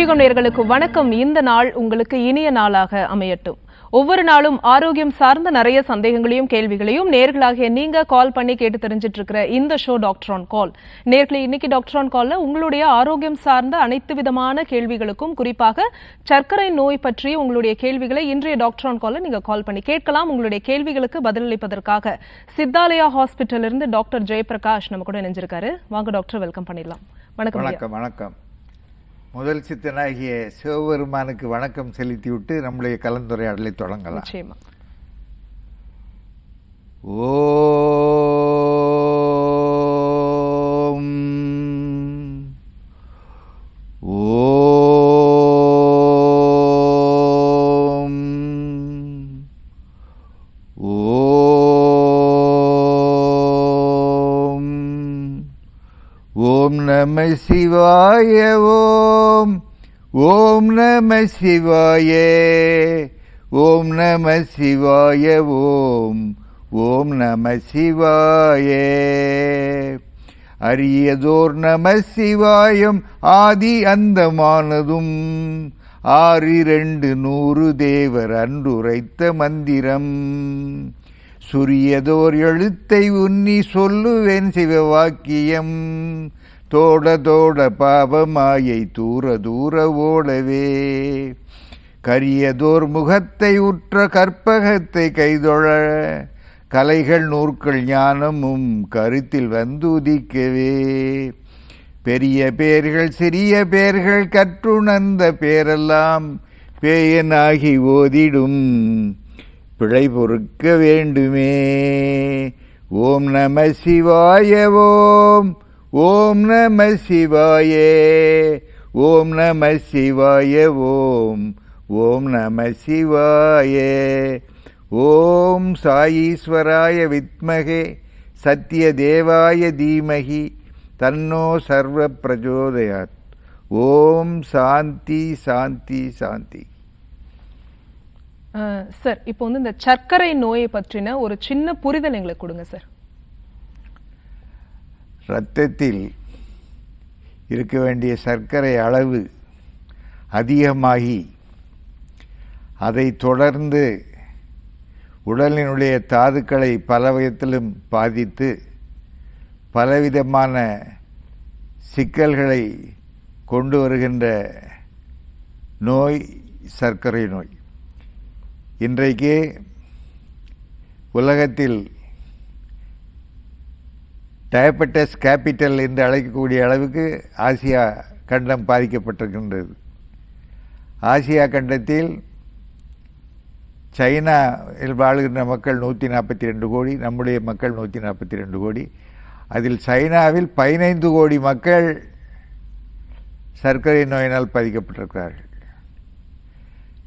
புதியுகம் நேயர்களுக்கு வணக்கம். இந்த நாள் உங்களுக்கு இனிய நாளாக அமையட்டும். ஒவ்வொரு நாளும் ஆரோக்கியம் சார்ந்த நிறைய சந்தேகங்களையும் கேள்விகளையும் நேர்களாகிய நீங்க கால் பண்ணி கேட்டு தெரிஞ்சிட்டு இருக்கிற இந்த ஷோ டாக்டர் ஆன் கால். நேர்களே, இன்னைக்கு டாக்டர் ஆன் கால்ல உங்களுடைய ஆரோக்கியம் சார்ந்த அனைத்து விதமான கேள்விகளுக்கும், குறிப்பாக சர்க்கரை நோய் பற்றி உங்களுடைய கேள்விகளை இன்றைய டாக்டர் ஆன் கால்ல நீங்க கால் பண்ணி கேட்கலாம். உங்களுடைய கேள்விகளுக்கு பதிலளிப்பதற்காக சித்தாலயா ஹாஸ்பிட்டல் இருந்து டாக்டர் ஜெயபிரகாஷ் நம்ம கூட இணைஞ்சிருக்காரு. வாங்க டாக்டர், வெல்கம் பண்ணிடலாம். வணக்கம். வணக்கம். வணக்கம். முதல் சித்தனாகிய சிவபெருமானுக்கு வணக்கம் செலுத்திவிட்டு நம்முடைய கலந்துரையாடலை தொடங்கலாம். நிச்சயமா. ஓம் ஓம் நம சிவாய. ஓம் ஓம் நம சிவாய. ஓம் நம சிவாய. ஓம் ஓம் நம சிவாய. அரியதோர் நம சிவாயம் ஆதி அந்தமானதும் 6,200 தேவர் அன்றுரைத்த மந்திரம். சுரியதோர் எழுத்தை உன்னி சொல்லுவேன் சிவவாக்கியம். தோட தோட பாவமாயை தூர தூர ஓடவே. கரியதோர் முகத்தை உற்ற கற்பகத்தை கைதொழ. கலைகள் நூற்கள் ஞானமும் கருத்தில் வந்து உதிக்கவே. பெரிய பேர்கள் சிறிய பேர்கள் கற்றுணர்ந்த பேரெல்லாம் பேயனாகி ஓதிடும் பிழை பொறுக்க வேண்டுமே. ஓம் நம சிவாய. ஓம் ஓம் நம சிவாய. ஓம் நம சிவாய. ஓம் ஓம் நம சிவாய. ஓம் சாயீஸ்வராய வித்மகே சத்ய தேவாய தீமகி தன்னோ சர்வ பிரச்சோதயாத். ஓம் சாந்தி சாந்தி சாந்தி. சார், இப்போ இந்த சர்க்கரை நோயை பற்றின ஒரு சின்ன புரிதல் எங்களுக்கு கொடுங்க சார். இரத்தத்தில் இருக்க வேண்டிய சர்க்கரை அளவு அதிகமாகி அதை தொடர்ந்து உடலினுடைய தாதுக்களை பல விதத்திலும் பாதித்து பலவிதமான சிக்கல்களை கொண்டு வருகின்ற நோய் சர்க்கரை நோய். இன்றைக்கு உலகத்தில் டயபெட்டிஸ் கேபிட்டல் என்று அழைக்கக்கூடிய அளவுக்கு ஆசியா கண்டம் பாதிக்கப்பட்டிருக்கின்றது. ஆசியா கண்டத்தில் சைனாவில் வாழுகின்ற மக்கள் 142 கோடி, நம்முடைய மக்கள் 142 கோடி. அதில் சைனாவில் 15 கோடி மக்கள் சர்க்கரை நோயினால் பாதிக்கப்பட்டிருக்கிறார்கள்.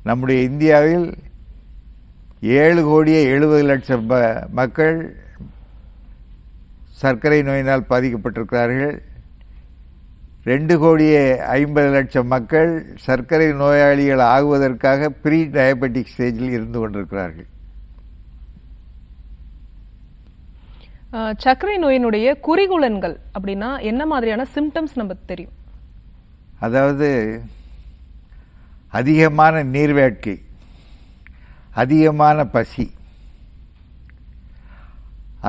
நம்முடைய இந்தியாவில் 7,70,00,000 மக்கள் சர்க்கரை நோயினால் பாதிக்கப்பட்டிருக்கிறார்கள். 2,50,00,000 மக்கள் சர்க்கரை நோயாளிகள் ஆகுவதற்காக ப்ரீ டயபெட்டிக் ஸ்டேஜில் இருந்து கொண்டிருக்கிறார்கள். சர்க்கரை நோயினுடைய குறிகுலன்கள் அப்படின்னா என்ன மாதிரியான சிம்டம்ஸ் நமக்கு தெரியும்? அதாவது அதிகமான நீர்வேட்கை, அதிகமான பசி,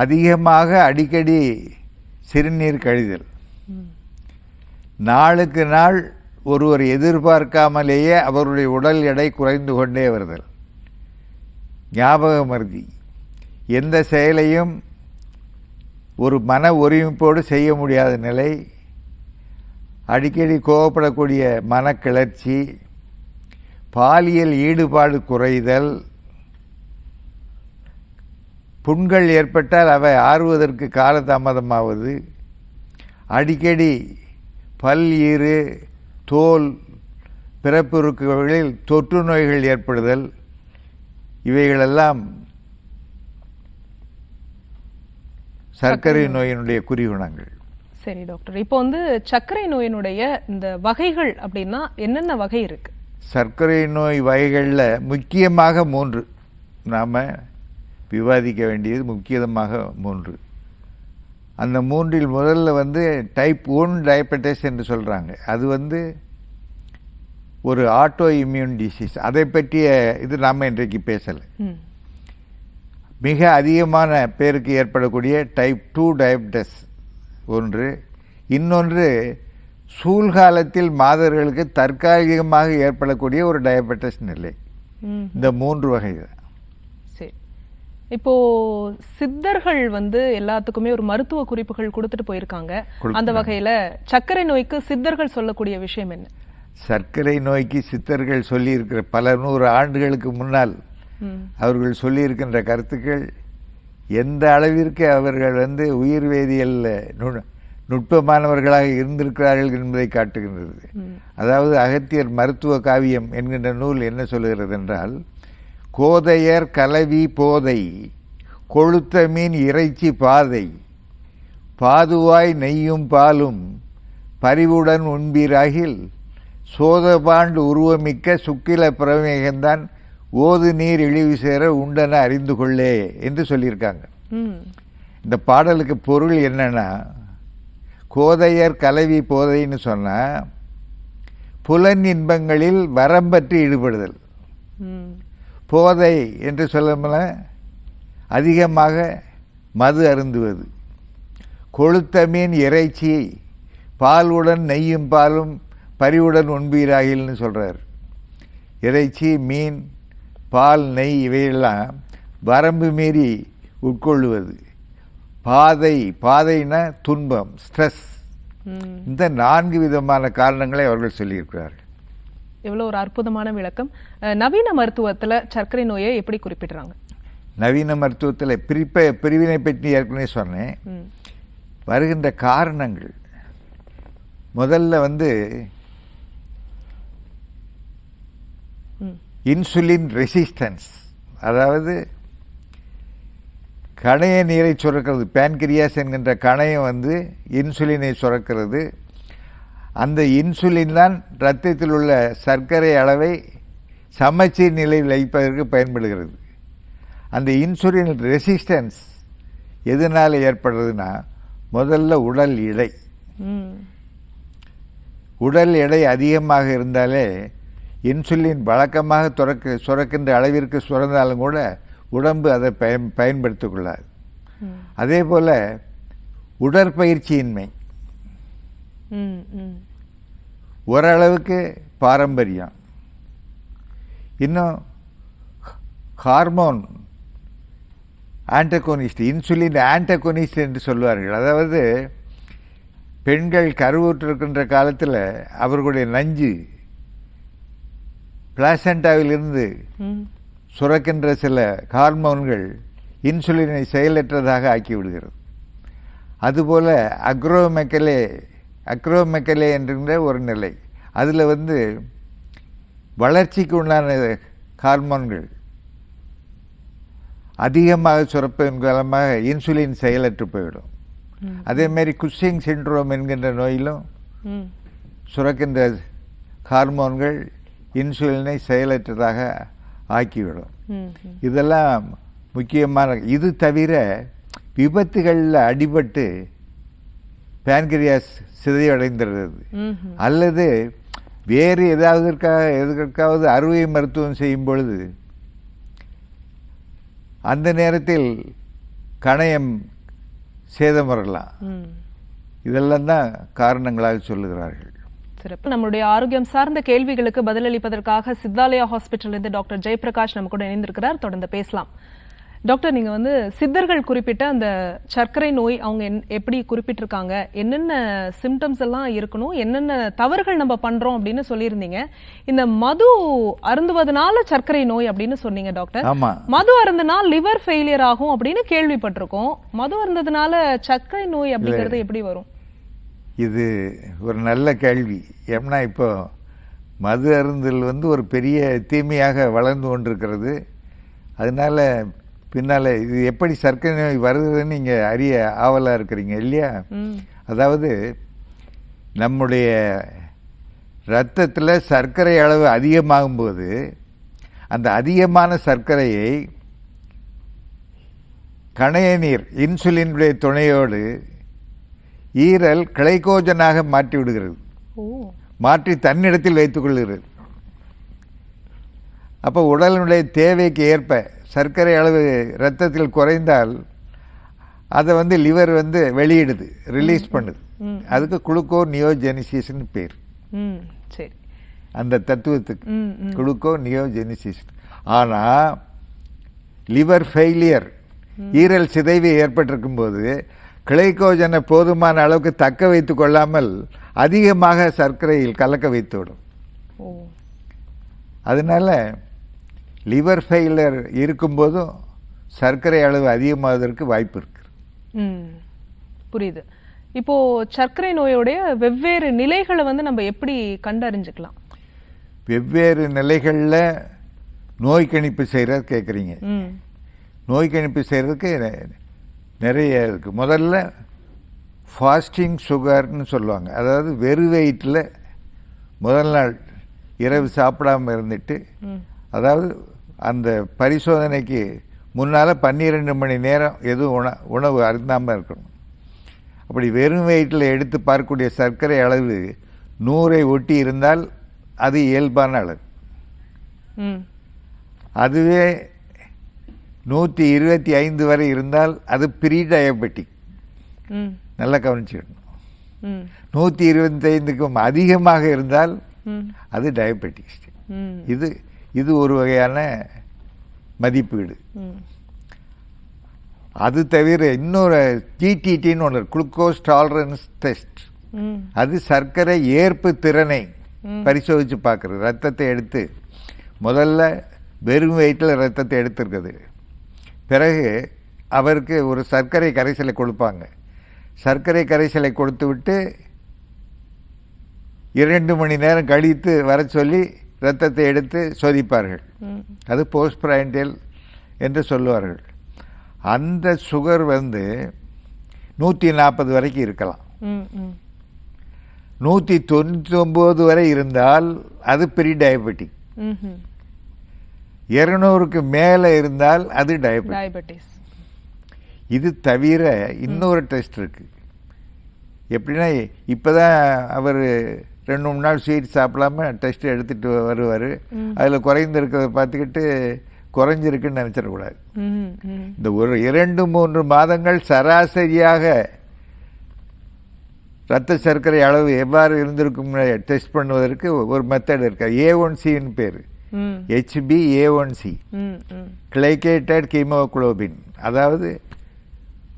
அதிகமாக அடிக்கடி சிறுநீர் கழிதல், நாளுக்கு நாள் ஒருவர் எதிர்பார்க்காமலேயே அவருடைய உடல் எடை குறைந்து கொண்டே வருதல், ஞாபக மறதி, எந்த செயலையும் ஒரு மன ஒருமிப்போடு செய்ய முடியாத நிலை, அடிக்கடி கோபப்படக்கூடிய மனக்கிளர்ச்சி, பாலியல் ஈடுபாடு குறைதல், புண்கள் ஏற்பட்டால் அவை ஆறுவதற்கு காலதாமதமாவது, அடிக்கடி பல், ஈறு, தோல், பிறப்புறுப்புகளில் தொற்று நோய்கள் ஏற்படுதல், இவைகளெல்லாம் சர்க்கரை நோயினுடைய குறிகுணங்கள். சரி டாக்டர், இப்போ சர்க்கரை நோயினுடைய இந்த வகைகள் அப்படின்னா என்னென்ன வகை இருக்கு? சர்க்கரை நோய் வகைகளில் முக்கியமாக 3 நாம் விவாதிக்க வேண்டியது, முக்கியமாக 3. அந்த 3இல் முதல்ல டைப் 1 டயபெட்டிஸ் என்று சொல்கிறாங்க. அது ஒரு ஆட்டோ இம்யூன் டிசீஸ். அதை பற்றிய இது நாம் இன்றைக்கு பேசலை. மிக அதிகமான பேருக்கு ஏற்படக்கூடிய டைப் 2 டயபெட்டிஸ் ஒன்று. இன்னொன்று சூழ்காலத்தில் மாதர்களுக்கு தற்காலிகமாக ஏற்படக்கூடிய ஒரு டயபெட்டிஸ் நிலை. இந்த 3 வகை தான். சரி, இப்போ சித்தர்கள் எல்லாத்துக்குமே ஒரு மருத்துவ குறிப்புகள் கொடுத்துட்டு போயிருக்காங்க. அந்த வகையில சர்க்கரை நோய்க்கு சித்தர்கள் சொல்லக்கூடிய விஷயம் என்ன? சர்க்கரை நோய்க்கு சித்தர்கள் சொல்லியிருக்கிற பல 100 ஆண்டுகளுக்கு முன்னால் அவர்கள் சொல்லியிருக்கின்ற கருத்துக்கள் எந்த அளவிற்கு அவர்கள் உயிர் வேதியியல் நுட்பமானவர்களாக இருந்திருக்கிறார்கள் என்பதை காட்டுகின்றது. அதாவது அகத்தியர் மருத்துவ காவியம் என்கின்ற நூல் என்ன சொல்லுகிறது என்றால், கோதையர் கலவி போதை கொழுத்த மீன் இறைச்சி பாதை பாதுவாய் நெய்யும் பாலும் பரிவுடன் உண்பீராகில் சோதபாண்டு உருவமிக்க சுக்கில பிரமேகந்தான் ஓது நீர் இழிவு சேர உண்டன அறிந்து கொள்ளே என்று சொல்லியிருக்காங்க. இந்த பாடலுக்கு பொருள் என்னன்னா, கோதையர் கலவி போதைன்னு சொன்னா புலன் இன்பங்களில் வரம்பற்றி ஈடுபடுதல். போதை என்று சொல்ல அதிகமாக மது அருந்துவது. கொழுத்த மீன் இறைச்சி பாலுடன் நெய்யும் பாலும் பரிவுடன் உண்பீராகில்னு சொல்கிறார். இறைச்சி, மீன், பால், நெய் இவையெல்லாம் வரம்பு மீறி உட்கொள்ளுவது. பாதைனா துன்பம், ஸ்ட்ரெஸ். இந்த 4 விதமான காரணங்களை அவர்கள் சொல்லியிருக்கிறார்கள். எவ்வளோ ஒரு அற்புதமான விளக்கம். நவீன மருத்துவத்தில் சர்க்கரை நோயை எப்படி குறிப்பிடுறாங்க? நவீன மருத்துவத்தில் பிரிவினை பற்றி ஏற்கனவே சொன்னேன். வருகின்ற காரணங்கள் முதல்ல இன்சுலின் ரெசிஸ்டன்ஸ், அதாவது கணைய நீரை சுரக்கிறது. பேன்கிரியாஸ் என்கின்ற கணையம் இன்சுலினை சுரக்கிறது. அந்த இன்சுலின் தான் இரத்தத்தில் உள்ள சர்க்கரை அளவை சமச்சீர் நிலையில் வைப்பதற்கு பயன்படுகிறது. அந்த இன்சுலின் ரெசிஸ்டன்ஸ் எதனால் ஏற்படுறதுன்னா, முதல்ல உடல் எடை. உடல் எடை அதிகமாக இருந்தாலே இன்சுலின் வழக்கமாக சுரக்கின்ற அளவிற்கு சுரந்தாலும் கூட உடம்பு அதை பயன்படுத்திக் கொள்ளாது. அதே போல் உடற்பயிற்சியின்மை, ஓரளவுக்கு பாரம்பரியம், இன்னும் ஹார்மோன் ஆன்டகோனிஸ்ட், இன்சுலின் ஆன்டகோனிஸ்ட் என்று சொல்வார்கள். அதாவது பெண்கள் கருவுற்றிருக்கின்ற காலத்தில் அவர்களுடைய நஞ்சு பிளாசண்டாவிலிருந்து சுரக்கின்ற சில ஹார்மோன்கள் இன்சுலினை செயலற்றதாக ஆக்கிவிடுகிறது. அதுபோல் அக்ரோமெக்கலே என்கின்ற ஒரு நிலை, அதில் வளர்ச்சிக்கு உண்டான ஹார்மோன்கள் அதிகமாக சுரப்பதன் காரணமாக இன்சுலின் செயலற்று போய்விடும். அதேமாரி குஷிங் சிண்ட்ரோம் என்கின்ற நோயிலும் சுரக்கின்ற ஹார்மோன்கள் இன்சுலினை செயலற்றதாக ஆக்கிவிடும். இதெல்லாம் முக்கியமான. இது தவிர விபத்துகளில் அடிபட்டு பேன்கிரியாஸ் சிதைவடைந்துடுறது, அல்லது வேறு எதற்காவது அறுவை மருத்துவம் செய்யும் பொழுது அந்த நேரத்தில் கணையம் சேதம் வரலாம். இதெல்லாம் தான் காரணங்களாக சொல்லுகிறார்கள். சிறப்பு. நம்மளுடைய ஆரோக்கியம் சார்ந்த கேள்விகளுக்கு பதிலளிப்பதற்காக சித்தாலயா ஹாஸ்பிட்டல் டாக்டர் ஜெயபிரகாஷ் நம்ம கூட இணைந்திருக்கிறார். தொடர்ந்து பேசலாம். டாக்டர், நீங்க சித்தர்கள் குறிப்பிட்ட அந்த சர்க்கரை நோய் அவங்க எப்படி குறிப்பிட்டிருக்காங்க, என்னென்ன சிம்டம்ஸ் எல்லாம் இருக்கணும், என்னென்ன தவறுகள் நம்ம பண்றோம் அப்படின்னு சொல்லியிருந்தீங்க. இந்த மது அருந்துவதனால சர்க்கரை நோய் அப்படின்னு சொன்னீங்க டாக்டர். மது அருந்தினால் லிவர் ஃபெயிலியர் ஆகும் அப்படின்னு கேள்விப்பட்டிருக்கோம். மது அருந்ததுனால சர்க்கரை நோய் அப்படிங்கிறது எப்படி வரும்? இது ஒரு நல்ல கேள்வி. ஏன்னா இப்போ மது அருந்தல் ஒரு பெரிய தீமையாக வளர்ந்து கொண்டிருக்கிறது. அதனால பின்னால் இது எப்படி சர்க்கரை நோய் வருதுன்னு நீங்கள் அறிய ஆவலாக இருக்கிறீங்க இல்லையா? அதாவது நம்முடைய இரத்தத்தில் சர்க்கரை அளவு அதிகமாகும்போது அந்த அதிகமான சர்க்கரையை கணைய நீர் இன்சுலினுடைய துணையோடு ஈரல் கிளைகோஜனாக மாற்றி விடுகிறது, மாற்றி தன்னிடத்தில் வைத்துக் கொள்கிறது. அப்போ உடலினுடைய தேவைக்கு ஏற்ப சர்க்கரை அளவு இரத்தத்தில் குறைந்தால் அதை வந்து லிவர் வந்து வெளியிடுது, ரிலீஸ் பண்ணுது. அதுக்கு குளுக்கோ நியோஜெனிசிஸ்ன்னு பேர். சரி, அந்த தத்துவத்துக்கு குளுக்கோ நியோஜெனிசிஸ். ஆனால் லிவர் ஃபெயிலியர், ஈரல் சிதைவு ஏற்பட்டிருக்கும் போது கிளைக்கோஜனை போதுமான அளவுக்கு தக்க வைத்து கொள்ளாமல் அதிகமாக சர்க்கரையில் கலக்க வைத்துவிடும். அதனால லிவர் ஃபெயிலியர் இருக்கும்போதும் சர்க்கரை அளவு அதிகமாவதற்கு வாய்ப்பு இருக்கு. புரியுது. இப்போ சர்க்கரை நோயோடைய வெவ்வேறு நிலைகளை வந்து நம்ம எப்படி கண்டறிஞ்சுக்கலாம்? வெவ்வேறு நிலைகளில் நோய் கணிப்பு செய்கிறது கேட்குறீங்க. நோய் கணிப்பு செய்கிறதுக்கு நிறைய இருக்குது. முதல்ல ஃபாஸ்டிங் சுகர்னு சொல்லுவாங்க. அதாவது வெறும் வயிற்றில் முதல் நாள் இரவு சாப்பிடாமல் இருந்துட்டு, அதாவது அந்த பரிசோதனைக்கு முன்னால் 12 மணி நேரம் எதுவும் உணவு அருந்தாமல் இருக்கணும். அப்படி வெறும் வயிற்றில் எடுத்து பார்க்கக்கூடிய சர்க்கரை அளவு 100ஐ ஒட்டி இருந்தால் அது இயல்பான அளவு. அதுவே 125 வரை இருந்தால் அது ப்ரீ டயபெட்டிக். நல்லா கவனிச்சுக்கணும். 125க்கும் அதிகமாக இருந்தால் அது டயபெட்டிக்ஸ். இது ஒரு வகையான மதிப்பீடு. அது தவிர இன்னொரு டிடிடின்னு ஒன்று, குளுக்கோஸ் டாலரன்ஸ் டெஸ்ட். அது சர்க்கரை ஏற்பு திறனை பரிசோதித்து பார்க்குறது. ரத்தத்தை எடுத்து முதல்ல வெறும் வயிற்றில் ரத்தத்தை எடுத்துருக்குது. பிறகு அவருக்கு ஒரு சர்க்கரை கரைசலை கொடுப்பாங்க. சர்க்கரை கரைசலை கொடுத்து விட்டு 2 மணி நேரம் கழித்து வர சொல்லி இரத்தத்தை எடுத்து சோதிப்பார்கள். அது போஸ்ட் பிராண்டியல் என்று சொல்லுவார்கள். அந்த சுகர் வந்து 140 வரைக்கும் இருக்கலாம். 199 வரை இருந்தால் அது ப்ரீ டயபெட்டிக். 200க்கு மேலே இருந்தால் அது டயபெட்டிஸ். இது தவிர இன்னொரு டெஸ்ட் இருக்கு. எப்படின்னா, இப்போதான் அவர் 2-3 நாள் ஸ்வீட் சாப்பிடாம டெஸ்ட் எடுத்துட்டு வருவார். அதில் குறைந்திருக்கிறத பார்த்துக்கிட்டு குறைஞ்சிருக்குன்னு நினச்சிடக்கூடாது. இந்த ஒரு 2-3 மாதங்கள் சராசரியாக இரத்த சர்க்கரை அளவு எவ்வாறு இருந்திருக்கும் டெஸ்ட் பண்ணுவதற்கு ஒரு மெத்தட் இருக்கு. A1Cன்னு பேர். HbA1c, glycated haemoglobin. அதாவது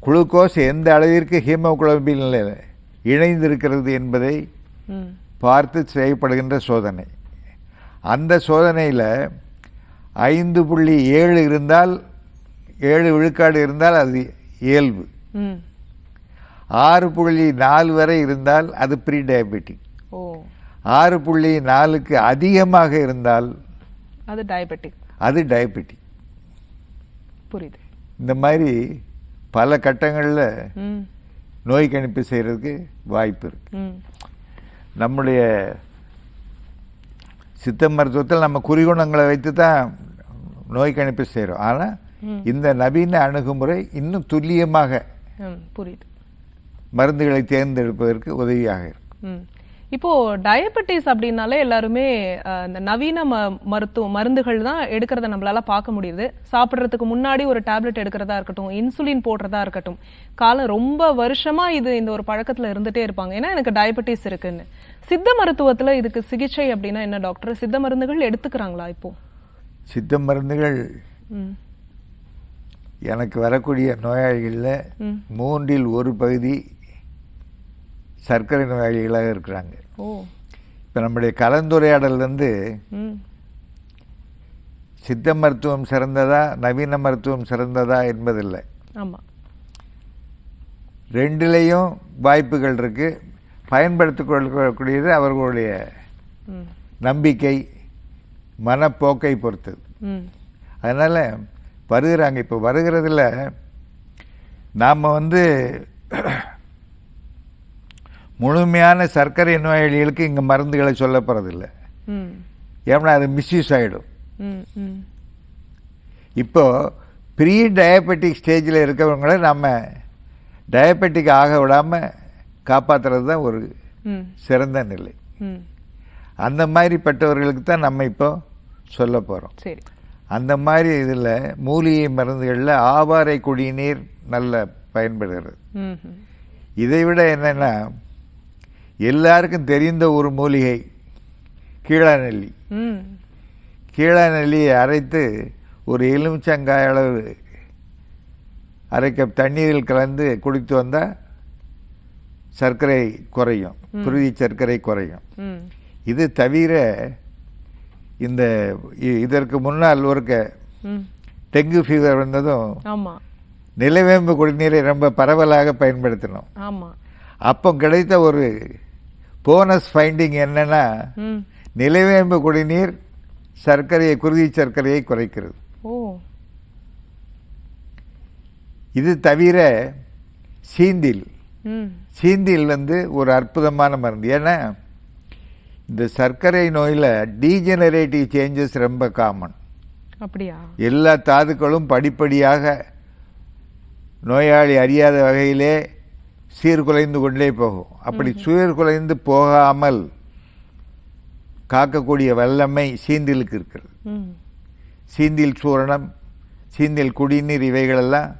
குளுக்கோஸ் எந்த அளவிற்கு ஹீமோகுளோபின் இணைந்திருக்கிறது என்பதை பார்த்து செய்யப்படுகின்ற சோதனை. அந்த சோதனையில் 5.7 இருந்தால், 7 விழுக்காடு இருந்தால் அது இயல்பு. 6.4 வரை இருந்தால் அது ப்ரீ டயபெட்டிக். 6.4க்கு அதிகமாக இருந்தால் அது டயபெட்டிக். புரியுது. இந்த மாதிரி பல கட்டங்களில் நோய் கணிப்பு செய்யறதுக்கு வாய்ப்பு இருக்கு. நம்முடைய சித்த மருத்துவத்தில் நம்ம குறிகுணங்களை வைத்து தான் நோய் கணிப்பு செய்கிறோம். ஆனால் இந்த நவீன அணுகுமுறை இன்னும் துல்லியமாக மருந்துகளை தேர்ந்தெடுப்பதற்கு உதவியாக இருக்கும். இப்போ டயபெட்டிஸ் அப்படின்னாலே எல்லாருமே இந்த நவீன மருந்துகள் தான் எடுக்கிறத நம்மளால பார்க்க முடியுது. சாப்பிட்றதுக்கு முன்னாடி ஒரு டேப்லெட் எடுக்கிறதா இருக்கட்டும், இன்சுலின் போடுறதா இருக்கட்டும், காலம் ரொம்ப வருஷமா இந்த ஒரு பழக்கத்துல இருந்துட்டே இருப்பாங்க. ஏன்னா எனக்கு டயபெட்டிஸ் இருக்குன்னு. சித்த மருத்துவத்துல இதுக்கு சிகிச்சை அப்படின்னா என்ன டாக்டர்? சித்த மருந்துகள் எடுத்துக்கிறாங்களா இப்போ? சித்த மருந்துகள் எனக்கு வரக்கூடிய நோயாளிகளில் 3இல் 1 பகுதி சர்க்கரை நோயாளிகளாக இருக்கிறாங்க. இப்போ நம்முடைய கலந்துரையாடல் வந்து சித்த மருத்துவம் சிறந்ததா நவீன மருத்துவம் சிறந்ததா என்பதில்லை. ரெண்டுலேயும் வாய்ப்புகள் இருக்கு. பயன்படுத்திக் கொள்ளக்கூடியது அவர்களுடைய நம்பிக்கை, மனப்போக்கை பொறுத்தது. அதனால் வருகிறாங்க. இப்போ வருகிறதுல நாம் வந்து முழுமையான சர்க்கரை நோயாளிகளுக்கு இங்கே மருந்துகளை சொல்ல போகிறதில்லை. ஏன்னா அது மிஸ்யூஸ் ஆகிடும். இப்போ ப்ரீ டயபெட்டிக் ஸ்டேஜில் இருக்கிறவங்கள நம்ம டயபெட்டிக் ஆக விடாமல் காப்பாற்றுறது தான் ஒரு சிறந்த நிலை. அந்த மாதிரிப்பட்டவர்களுக்கு தான் நம்ம இப்போ சொல்ல போகிறோம். சரி. அந்த மாதிரி இதில் மூலிகை மருந்துகளில் ஆவாரை குடிநீர் நல்ல பயன்படுகிறது. இதை விட என்னென்னா எல்லாருக்கும் தெரிந்த ஒரு மூலிகை கீழாநெல்லி. கீழாநெல்லியை அரைத்து ஒரு எலுமிச்சங்காய் அளவு அரை கப் தண்ணீரில் கலந்து குடித்து வந்தால் சர்க்கரை குறையும், குருதி சர்க்கரை குறையும். இது தவிர இதற்கு முன்னால் ஒரு டெங்கு ஃபீவர் வந்ததும் நிலவேம்பு குடிநீரை ரொம்ப பரவலாக பயன்படுத்தினோம். அப்போ கிடைத்த ஒரு போனஸ் ஃபைண்டிங் என்னன்னா நிலவேம்பு குடிநீர் சர்க்கரையை, குருதி சர்க்கரையை குறைக்கிறது. இது தவிர சீந்தில் ஒரு அற்புதமான மருந்து. ஏன்னா இந்த சர்க்கரை நோயில் டீஜெனரேட்டிவ் சேஞ்சஸ் ரொம்ப காமன். அப்படியா? எல்லா தாதுக்களும் படிப்படியாக நோயாளி அறியாத வகையிலே சீர்குலைந்து கொண்டே போகும். அப்படி சீர்குலைந்து போகாமல் காக்கக்கூடிய வல்லமை சீந்திலுக்கு இருக்கிறது. சீந்தில் சூரணம், சீந்தில் குடிநீர் இவைகளெல்லாம்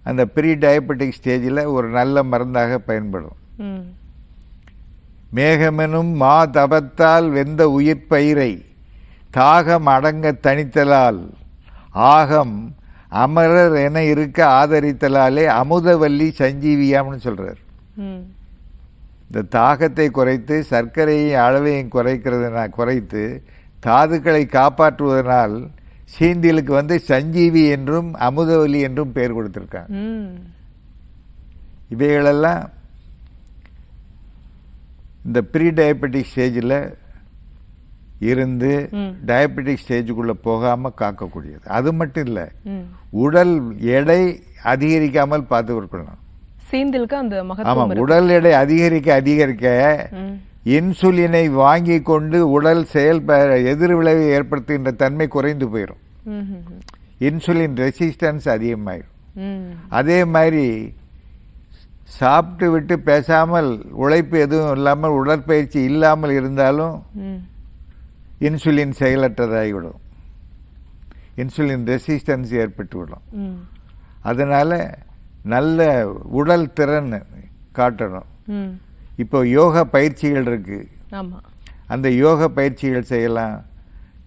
அந்த ப்ரீ டயபெட்டிக் ஸ்டேஜில் ஒரு நல்ல மருந்தாக பயன்படும். மேகமெனும் மா தபத்தால் வெந்த உயிர்ப்பயிரை தாகம் அடங்க தனித்தலால் ஆகம் அமரர் என இருக்க ஆதரித்தலாலே அமுதவல்லி சஞ்சீவியாம்னு சொல்றார். இந்த தாகத்தை குறைத்து சர்க்கரையை அளவையும் குறைத்து தாதுக்களை காப்பாற்றுவதனால் சீந்திலுக்கு சஞ்சீவி என்றும் அமுதவல்லி என்றும் பெயர் கொடுத்திருக்காங்க. இவைகளெல்லாம் இந்த ப்ரீ டயபெட்டிக் ஸ்டேஜில் இருந்து டயபெட்டிக் ஸ்டேஜுக்குள்ள போகாம காக்கக்கூடியது. அது மட்டும் இல்லை, உடல் எடை அதிகரிக்காமல் பார்த்துக்கொள்ளணும். ஆமாம், உடல் எடை அதிகரிக்க இன்சுலினை வாங்கி கொண்டு உடல் எதிர் விளைவை ஏற்படுத்துகின்ற தன்மை குறைந்து போயிடும். இன்சுலின் ரெசிஸ்டன்ஸ் அதிகமாயிடும். அதே மாதிரி சாப்பிட்டு விட்டு பேசாமல் உழைப்பு எதுவும் இல்லாமல் உடற்பயிற்சி இல்லாமல் இருந்தாலும் இன்சுலின் செயலற்றதாகிவிடும். இன்சுலின் ரெசிஸ்டன்ஸ் ஏற்பட்டுவிடும். அதனால நல்ல உடல் திறன் காட்டணும். இப்போ யோகா பயிற்சிகள் இருக்கு, அந்த யோகா பயிற்சிகள் செய்யலாம்.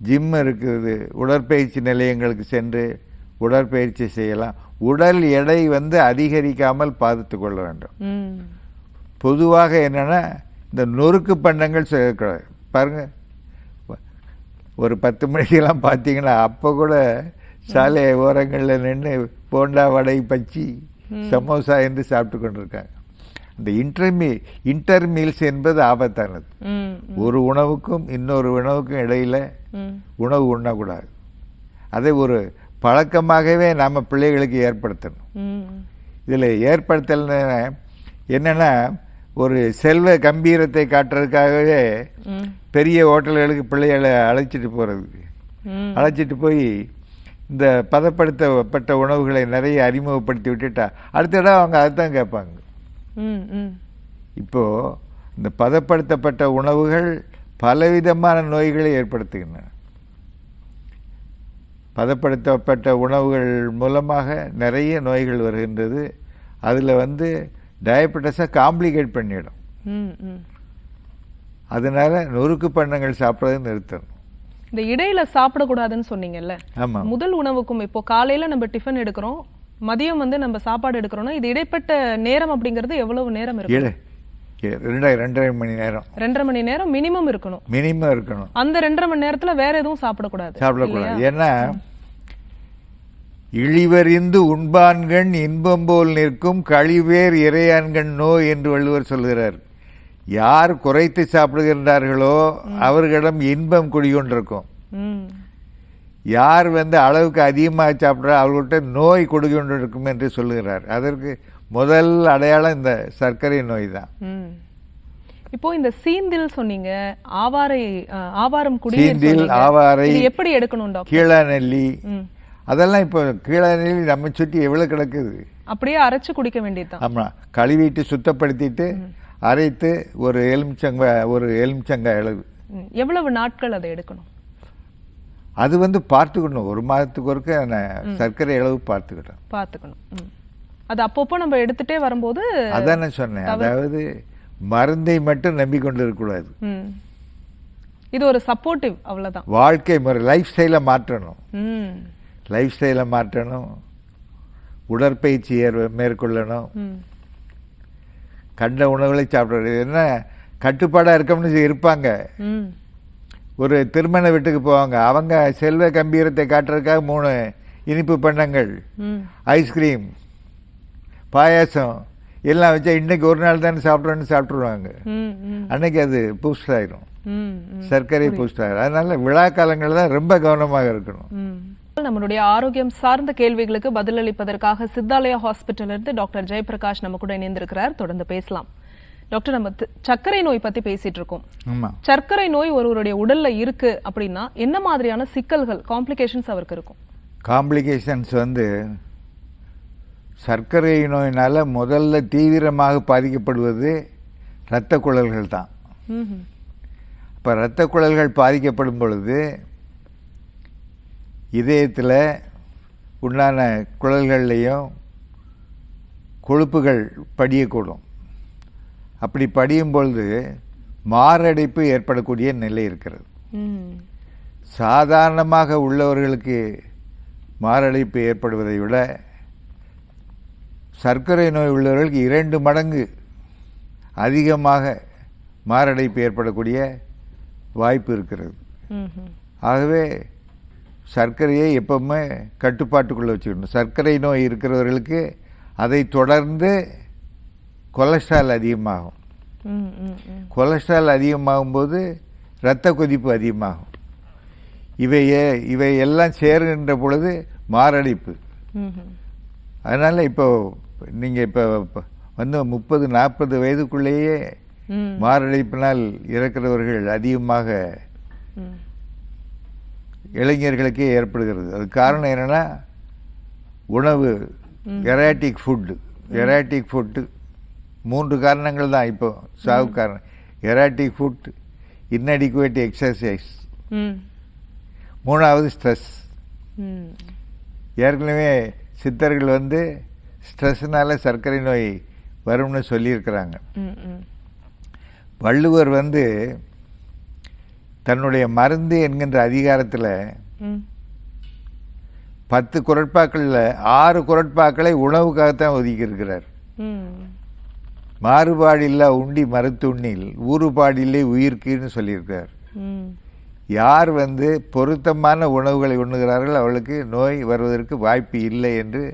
ஜிம் இருக்குது, உடற்பயிற்சி நிலையங்களுக்கு சென்று உடற்பயிற்சி செய்யலாம். உடல் எடை அதிகரிக்காமல் பார்த்து கொள்ள வேண்டும். பொதுவாக என்னன்னா இந்த நொறுக்கு பண்டங்கள் பாருங்க, ஒரு 10 மணிக்கெல்லாம் பார்த்தீங்கன்னா அப்போ கூட சாலை ஓரங்களில் நின்று போண்டா, வடை, பச்சி, சமோசா என்று சாப்பிட்டு கொண்டிருக்காங்க. இந்த இன்டர்மீல்ஸ் என்பது ஆபத்தானது. ஒரு உணவுக்கும் இன்னொரு உணவுக்கும் இடையில உணவு உண்ணக்கூடாது. அதை ஒரு பழக்கமாகவே நம்ம பிள்ளைகளுக்கு ஏற்படுத்தணும். இதில் ஏற்படுத்தல் என்னன்னா ஒரு செல்வ கம்பீரத்தை காட்டுறதுக்காகவே பெரிய ஹோட்டல்களுக்கு பிள்ளைகளை அழைச்சிட்டு போய் இந்த பதப்படுத்தப்பட்ட உணவுகளை நிறைய அறிமுகப்படுத்தி விட்டுட்டா அடுத்த இடம் அவங்க அதுதான் கேட்பாங்க. இப்போ இந்த பதப்படுத்தப்பட்ட உணவுகள் பலவிதமான நோய்களை ஏற்படுத்துகின்றன. பதப்படுத்தப்பட்ட உணவுகள் மூலமாக நிறைய நோய்கள் வருகின்றது. அதில் டயபெட்டிஸை காம்ப்ளிகேட் பண்ணிடும். அதனால நொறுக்கு பண்டங்கள் சாப்பிட்றதை நிறுத்தணும். இந்த இடையில சாப்பிடக்கூடாதுன்னு சொன்னீங்கல்ல, முதல் உணவுக்கும் இப்போ காலையில நம்ம டிஃபன் எடுக்கிறோம், மதியம் நம்ம சாப்பாடு எடுக்கிறோம்னா இது இடைப்பட்ட நேரம் அப்படிங்கிறது எவ்வளவு நேரம் இருக்கு? 2.5 மணி நேரம். 2.5 மணி நேரம் மினிமம் இருக்கணும். அந்த 2.5 மணி நேரத்துல வேற எதுவும் சாப்பிடக்கூடாது. ஏன்னா இழிவறிந்து உண்பான்கண் இன்பம் போல் நிற்கும் கழிவேர் இறையான்கண் நோய் என்று வள்ளுவர் சொல்கிறார். யார் குறைத்து சாப்பிடுகின்றார்களோ அவர்களிடம் இன்பம் குடிகொண்டிருக்கும். யார் அளவுக்கு அதிகமாக சாப்பிட்றா அவர்கள்ட்ட நோய் குடிகொண்டிருக்கும் என்று சொல்லுகிறார். அதற்கு முதல் அடையாளம் இந்த சர்க்கரை நோய் தான். இப்போ இந்த சீந்தில் சொன்னீங்க, ஆவாரம் சீந்தில், ஆவாரை எப்படி எடுக்கணும் டாக்டர்? கீழாநெல்லி, அதெல்லாம் இப்போ கீழாநெல்லி நம்ம சுற்றி எவ்வளவு கிடக்குது, அப்படியே அரைச்சு குடிக்க வேண்டியதுதான். ஆமா, கழுவிட்டு சுத்தப்படுத்திட்டு அரைத்து ஒரு எலுமிச்சங்காய் அளவு. எவ்வளவு நாட்கள் அதை எடுக்கணும்? அது பார்த்துக்கணும். 1 மாதத்துக்கு ஒருக்க சர்க்கரை அளவு பார்த்துக்கணும். அது அப்பப்போ நம்ம எடுத்துட்டே வரும்போது அதான் நான் சொன்னேன். அதாவது மருந்தை மட்டும் நம்பிக்கொண்டு இருக்கக்கூடாது. இது ஒரு சப்போர்ட்டிவ், அவ்வளவுதான். வாழ்க்கை முறை, லைஃப் ஸ்டைலை மாற்றணும். உடற்பயிற்சி மேற்கொள்ளணும். கண்ட உணவுகளை சாப்பிடுறது. என்ன கட்டுப்பாடாக இருக்கணும்னு இருப்பாங்க. ஒரு திருமண வீட்டுக்கு போவாங்க, அவங்க செல்வ கம்பீரத்தை காட்டுறதுக்காக 3 இனிப்பு பண்டங்கள், ஐஸ்கிரீம், பாயாசம் எல்லாம் வச்சா இன்னைக்கு ஒரு நாள் தானே சாப்பிட்ருவாங்க. அன்னைக்கு அது பூஸ்ட் ஆயிரும், சர்க்கரை பூஸ்ட் ஆயிரும். அதனால விழா காலங்கள் தான் ரொம்ப கவனமாக இருக்கணும். நம்மளுடைய ஆரோக்கியம் சார்ந்த கேள்விகளுக்கு பதிலளிப்பதற்காக சித்தாலயா ஹாஸ்பிட்டல் இருந்து டாக்டர் ஜெயபிரகாஷ் நம்ம கூட இணைந்திருக்கிறார். தொடர்ந்து பேசலாம். டாக்டர், நம்ம சர்க்கரை நோய் பத்தி பேசிட்டு இருக்கோம். சர்க்கரை நோய் ஒருவருடைய உடல்ல இருக்கு அப்படின்னா என்ன மாதிரியான சிக்கல்கள், காம்ப்ளிகேஷன்ஸ் அவருக்கு இருக்கும்? காம்ப்ளிகேஷன்ஸ் சர்க்கரை நோயினால முதல்ல தீவிரமாக பாதிக்கப்படுவது இரத்த குழல்கள் தான். இப்போ இரத்த குழல்கள் பாதிக்கப்படும் பொழுது இதயத்தில் உண்டான குழல்கள்லையும் கொழுப்புகள் படியக்கூடும். அப்படி படியும் பொழுது மாரடைப்பு ஏற்படக்கூடிய நிலை இருக்கிறது. சாதாரணமாக உள்ளவர்களுக்கு மாரடைப்பு ஏற்படுவதை விட சர்க்கரை நோய் உள்ளவர்களுக்கு 2 மடங்கு அதிகமாக மாரடைப்பு ஏற்படக்கூடிய வாய்ப்பு இருக்கிறது. ஆகவே சர்க்கரையை எப்பவுமே கட்டுப்பாட்டுக்குள்ளே வச்சுக்கணும். சர்க்கரை நோய் இருக்கிறவர்களுக்கு அதை தொடர்ந்து கொலஸ்ட்ரால் அதிகமாகும். கொலஸ்ட்ரால் அதிகமாகும்போது இரத்த கொதிப்பு அதிகமாகும். இவை எல்லாம் சேருகின்ற பொழுது மாரடைப்பு. அதனால் இப்போ நீங்கள் இப்போ 30-40 வயதுக்குள்ளேயே மாரடைப்பினால் இறக்கிறவர்கள் அதிகமாக இளைஞர்களுக்கே ஏற்படுகிறது. அது காரணம் என்னென்னா உணவு, எராட்டிக் ஃபுட்டு. 3 காரணங்கள் தான் இப்போ சாவு காரணம். எராட்டிக் ஃபுட், இன்அடிக்குவேட் எக்ஸசைஸ், 3வது ஸ்ட்ரெஸ். ஏற்கனவே சித்தர்கள் ஸ்ட்ரெஸ்னால சர்க்கரை நோய் வரும்னு சொல்லியிருக்கிறாங்க. வள்ளுவர் தன்னுடைய மருந்து என்கின்ற அதிகாரத்தில் 10 குறட்பாக்களில் 6 குறட்பாக்களை உணவுக்காகத்தான் ஒதுக்கியிருக்கிறார். மாறுபாடில்லா உண்டி மருத்துண்ணில் ஊறுபாடில்லை உயிர்க்குன்னு சொல்லியிருக்கிறார். யார் பொருத்தமான உணவுகளை உண்ணுகிறார்கள் அவளுக்கு நோய் வருவதற்கு வாய்ப்பு இல்லை என்று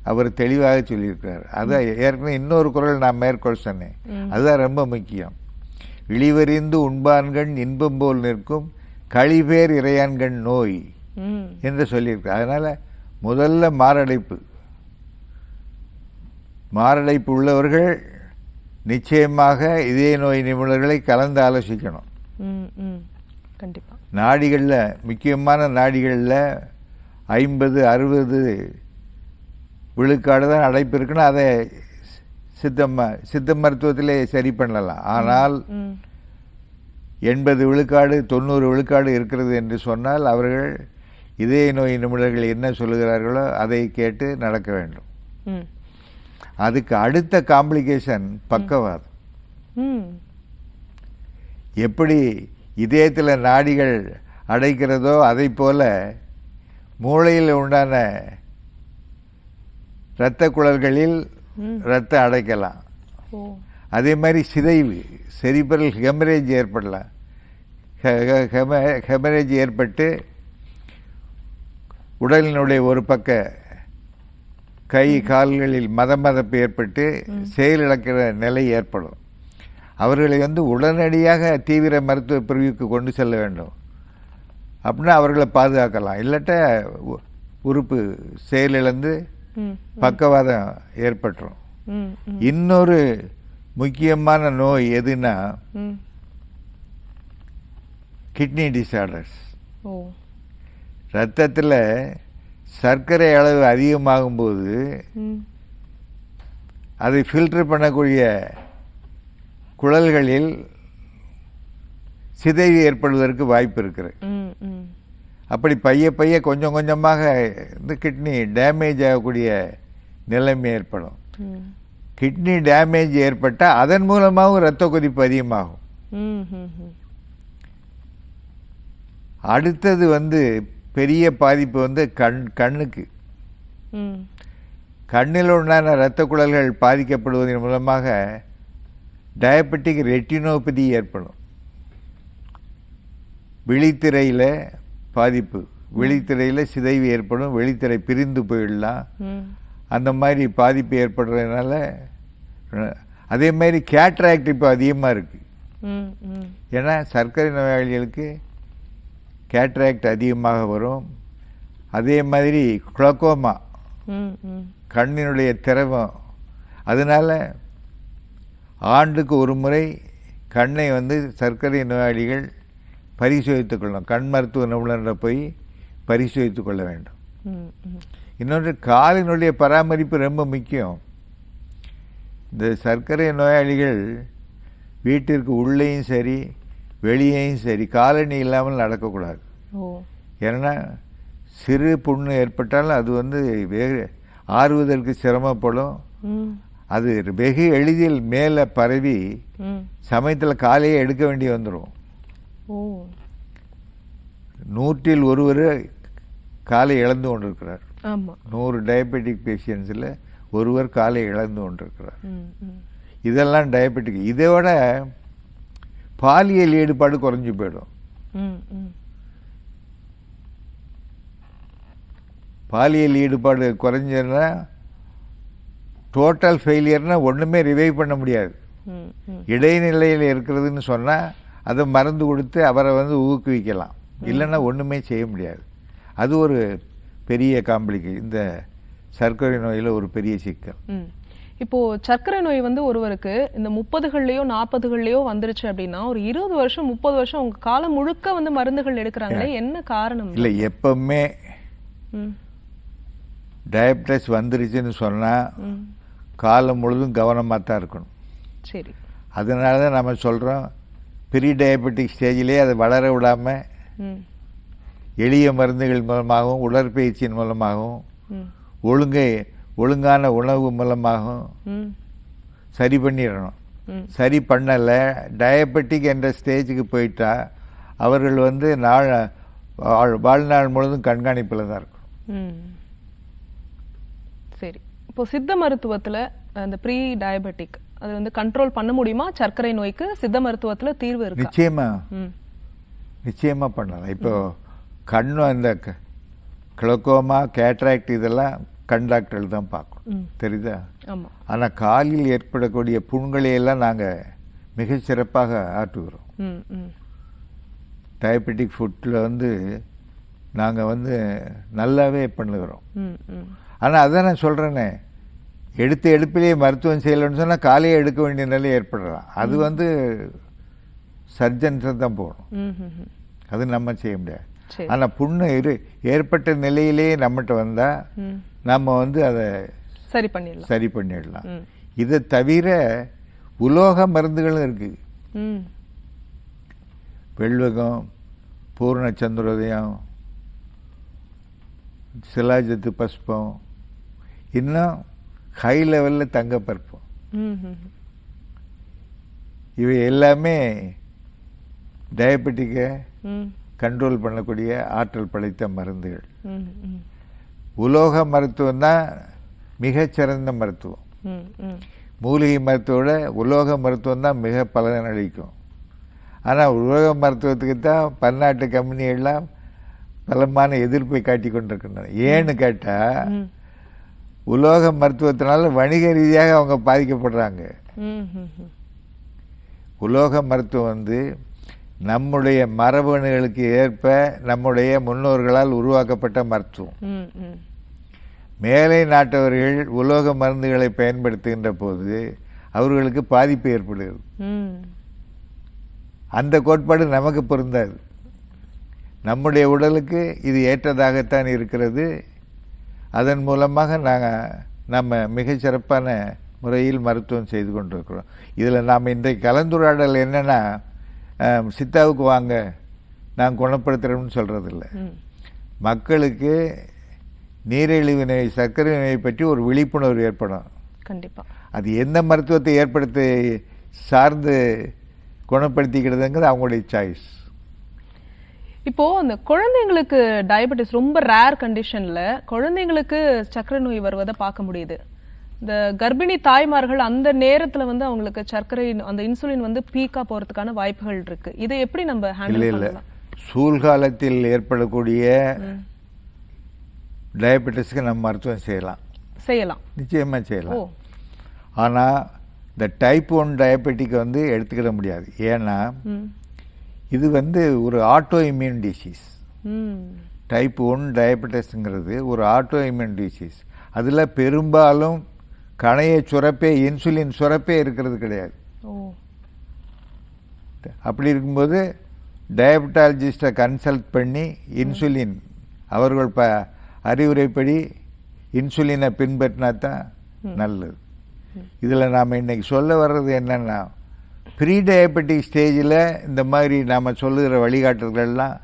அவர் தெளிவாக சொல்லியிருக்கிறார். அதான் ஏற்கனவே இன்னொரு குறள் நான் மேற்கொள் சொன்னேன், அதுதான் ரொம்ப முக்கியம். இழிவறிந்து உண்பான்கண் இன்பம் போல் நிற்கும் களிபேர் இறையான்கண் நோய் என்று சொல்லியிருக்கிறார். அதனால் முதல்ல மாரடைப்பு உள்ளவர்கள் நிச்சயமாக இதய நோய் நிபுணர்களை கலந்து ஆலோசிக்கணும். கண்டிப்பாக நாடிகளில், முக்கியமான நாடிகளில் 50-60 விழுக்காடு தான் அடைப்பு இருக்குன்னு அதை சித்த மருத்துவத்திலே சரி பண்ணலாம். ஆனால் 80 விழுக்காடு 90 விழுக்காடு இருக்கிறது என்று சொன்னால் அவர்கள் இதய நோய் நிபுணர்கள் என்ன சொல்லுகிறார்களோ அதை கேட்டு நடக்க வேண்டும். அதுக்கு அடுத்த காம்ப்ளிகேஷன் பக்கவாதம். எப்படி இதயத்தில் நாடிகள் அடைக்கிறதோ அதை போல மூளையில் உண்டான இரத்த குழல்களில் இரத்தம் அடைக்கலாம். அதே மாதிரி சிதைவு, செரிப்ரல் ஹெமரேஜ் ஏற்படலாம். ஹெமரேஜ் ஏற்பட்டு உடலினுடைய ஒரு பக்க கை கால்களில் மதமதப்பு ஏற்பட்டு செயலிழக்கிற நிலை ஏற்படும். அவர்களை உடனடியாக தீவிர மருத்துவ பிரிவுக்கு கொண்டு செல்ல வேண்டும். அப்படின்னா அவர்களை பாதுகாக்கலாம். இல்லாட்ட உறுப்பு செயலிழந்து பக்கவாதம் ஏற்பட்டுரும். இன்னொரு முக்கியமான நோய் எதுனா கிட்னி டிசார்டர்ஸ். ரத்தத்தில் சர்க்கரை அளவு அதிகமாகும்போது அதை ஃபில்டர் பண்ணக்கூடிய குழல்களில் சிதைவு ஏற்படுவதற்கு வாய்ப்பு இருக்கிறது. அப்படி பைய கொஞ்சம் கொஞ்சமாக இந்த கிட்னி டேமேஜ் ஆகக்கூடிய நிலைமை ஏற்படும். கிட்னி டேமேஜ் ஏற்பட்டால் அதன் மூலமாகவும் இரத்த கொதிப்பு அதிகமாகும். அடுத்தது பெரிய பாதிப்பு கண்ணுக்கு. கண்ணில் உண்டான இரத்த குழல்கள் பாதிக்கப்படுவதன் மூலமாக டயபெட்டிக் ரெட்டினோபதி ஏற்படும். விழித்திரையில் பாதிப்பு, விழித்திரையில் சிதைவு ஏற்படும், விழித்திரை பிரிந்து போயிடலாம். அந்த மாதிரி பாதிப்பு ஏற்படுறதுனால அதே மாதிரி கேட்ராக்ட் இப்போ அதிகமாக இருக்குது. ஏன்னா சர்க்கரை நோயாளிகளுக்கு கேட்ராக்ட் அதிகமாக வரும். அதே மாதிரி குளோக்கோமா, கண்ணினுடைய திரவம். அதனால் ஆண்டுக்கு ஒரு முறை கண்ணை சர்க்கரை நோயாளிகள் பரிசோதித்துக் கொள்ளணும். கண் மருத்துவ நிபுணரை போய் பரிசோதித்துக் கொள்ள வேண்டும். இன்னொன்று, காலினுடைய பராமரிப்பு ரொம்ப முக்கியம். இந்த சர்க்கரை நோயாளிகள் வீட்டிற்கு உள்ளேயும் சரி வெளியேயும் சரி காலணி இல்லாமல் நடக்கக்கூடாது. ஏன்னா சிறு புண்ணு ஏற்பட்டாலும் அது வேறு ஆறுவதற்கு சிரமப்படும். அது வெகு எளிதில் மேலே பரவி சமயத்தில் காலையே எடுக்க வேண்டி வந்துடும். 100-ல் ஒருவர் காலை இழந்து கொண்டிருக்கிறார். 100 டயபெட்டிக் பேஷண்ட்ஸில் ஒருவர் காலை இழந்து கொண்டிருக்கிறார். இதெல்லாம் டயபெட்டிக். இதோட பாலியல் ஈடுபாடு குறைஞ்சி போயிடும். பாலியல் ஈடுபாடு குறைஞ்சதுன்னா டோட்டல் ஃபெயிலியர்னா ஒன்றுமே ரிவைவ் பண்ண முடியாது. இடைநிலையில் இருக்கிறதுன்னு சொன்னால் அதை மருந்து கொடுத்து அவரை ஊக்குவிக்கலாம். இல்லைன்னா ஒன்றுமே செய்ய முடியாது. அது ஒரு பெரிய காம்ப்ளிகேஷன். இந்த சர்க்கரை நோயில் ஒரு பெரிய சிக்கல். இப்போ சர்க்கரை நோய் ஒருவருக்கு இந்த 30கள்லயோ 40கள்லயோ வந்துருச்சு அப்படின்னா ஒரு 20 வருஷம் 30 வருஷம் அவங்க காலம் முழுக்க மருந்துகள் எடுக்கிறாங்களே, என்ன காரணம்? இல்லை, எப்பவுமே டயபெட்டிஸ் வந்துருச்சுன்னு சொன்னால் காலம் முழுதும் கவனமாக தான் இருக்கணும். சரி. அதனால தான் நம்ம சொல்கிறோம், ப்ரீ டயபெட்டிக் ஸ்டேஜிலே அதை வளர விடாமல் எளிய மருந்துகள் மூலமாகவும் உடற்பயிற்சியின் மூலமாகவும் ஒழுங்கான உணவு மூலமாகவும் சரி பண்ணிடணும். சரி பண்ணலை, டயபெட்டிக் என்ற ஸ்டேஜுக்கு போயிட்டா அவர்கள் வாழ்நாள் முழுதும் கண்காணிப்பில் தான் இருக்கும். சரி. இப்போ சித்த மருத்துவத்தில் அந்த ப்ரீ டயபெட்டிக் அது கண்ட்ரோல் பண்ண முடியுமா? சர்க்கரை நோய்க்கு சித்த மருத்துவத்தில் தீர்வு இருக்கு? நிச்சயமா பண்ணலாம். இப்போ கண்ணு அந்த கிளோக்கோமா, கேட்ராக்ட் இதெல்லாம் கண் டாக்டர்கள் தான் பார்க்கணும், தெரியுதா? ஆனால் காலில் ஏற்படக்கூடிய புண்களையெல்லாம் நாங்கள் மிக சிறப்பாக ஆற்றுகிறோம். டயபெட்டிக் ஃபுட்டில் நாங்கள் நல்லாவே பண்ணுகிறோம். ஆனால் அதான் நான் சொல்கிறேனே, எடுப்பிலேயே மருத்துவம் செய்யலைன்னு சொன்னால் காலையே எடுக்க வேண்டிய நிலை ஏற்படலாம். அது சர்ஜன்ஸை தான் போகணும். அது நம்ம செய்ய முடியாது. ஆனால் புண்ணு ஏற்பட்ட நிலையிலேயே நம்மகிட்ட வந்தால் நம்ம அதை சரி பண்ணிடலாம். இதை தவிர உலோக மருந்துகளும் இருக்குது. வெள்வகம், பூர்ண சந்திரோதயம், சிலாஜத்து பஸ்பம், இன்னும் ஹை லெவலில் தங்க பருப்பம், இவை எல்லாமே டயபெட்டிக்கை கண்ட்ரோல் பண்ணக்கூடிய ஆற்றல் படைத்த மருந்துகள். உலோக மருத்துவம் தான் மிகச்சிறந்த மருத்துவம். மூலிகை மருத்துவோட உலோக மருத்துவம் தான் மிக பலனளிக்கும். ஆனால் உலோக மருத்துவத்துக்கு தான் பன்னாட்டு கம்பெனிகள்லாம் பலமான எதிர்ப்பை காட்டி கொண்டிருக்கின்றன. ஏன்னு கேட்டால் உலோக மருத்துவத்தினால வணிக ரீதியாக அவங்க பாதிக்கப்படுறாங்க. உலோக மருத்துவம் நம்முடைய மரபணுகளுக்கு ஏற்ப நம்முடைய முன்னோர்களால் உருவாக்கப்பட்ட மருத்துவம். மேலை நாட்டவர்கள் உலோக மருந்துகளை பயன்படுத்துகின்ற போது அவர்களுக்கு பாதிப்பு ஏற்படுகிறது. அந்த கோட்பாடு நமக்கு பொருந்தாது. நம்முடைய உடலுக்கு இது ஏற்றதாகத்தான் இருக்கிறது. அதன் மூலமாக நம்ம மிகச்சிறப்பான முறையில் மருத்துவம் செய்து கொண்டிருக்கிறோம். இதில் நாம் இன்றைக்கு கலந்துரையாடல் என்னென்னா, சித்தாவுக்கு வாங்க நான் குணப்படுத்துகிறோம்னு சொல்கிறதில்ல. மக்களுக்கு நீரிழிவு நோய், சர்க்கரை நோயை பற்றி ஒரு விழிப்புணர்வு ஏற்படும். கண்டிப்பாக அது எந்த மருத்துவத்தை ஏற்படுத்தி சார்ந்து குணப்படுத்திக்கிறதுங்கிறது அவங்களுடைய சாய்ஸ். இப்போ இந்த குழந்தைங்களுக்கு டயபெட்டிஸ் ரொம்ப ரேர் கண்டிஷன்ல குழந்தைங்களுக்கு சர்க்கரை நோய் வருவதை பார்க்க முடியுது. இந்த கர்ப்பிணி தாய்மார்கள் அந்த நேரத்துல வந்து அவங்களுக்கு சர்க்கரை அந்த இன்சுலின் வந்து பீக்கா போறதுக்கான வாய்ப்புகள் இருக்கு. இதை எப்படி நம்ம ஹேண்டில் பண்ணலாம்? சூழ்காலத்தில் ஏற்படக்கூடிய டயபெட்டிஸ்க்கு நம்ம மருத்துவம் செய்யலாம், நிச்சயமா செய்யலாம். ஆனால் இந்த டைப் 1 டயபெட்டிக் வந்து எடுத்துக்கிட முடியாது. ஏன்னா இது வந்து ஒரு ஆட்டோ இம்யூன் டிசீஸ். டைப் 1 டயபெட்டிஸ்ங்கிறது ஒரு ஆட்டோ இம்யூன் டிசீஸ். அதில் பெரும்பாலும் கணைய சுரப்பே, இன்சுலின் சுரப்பே இருக்கிறது கிடையாது. அப்படி இருக்கும்போது டயபெட்டாலஜிஸ்ட்டை கன்சல்ட் பண்ணி இன்சுலின் அவர்கள் அறிவுரைப்படி இன்சுலினை பின்பற்றினா தான் நல்லது. இதில் நாம் இன்னைக்கு சொல்ல வர்றது என்னென்னா, ப்ரீ டயபெட்டிக் ஸ்டேஜில் இந்த மாதிரி நாம் சொல்லுகிற வழிகாட்டுதல்கள்லாம்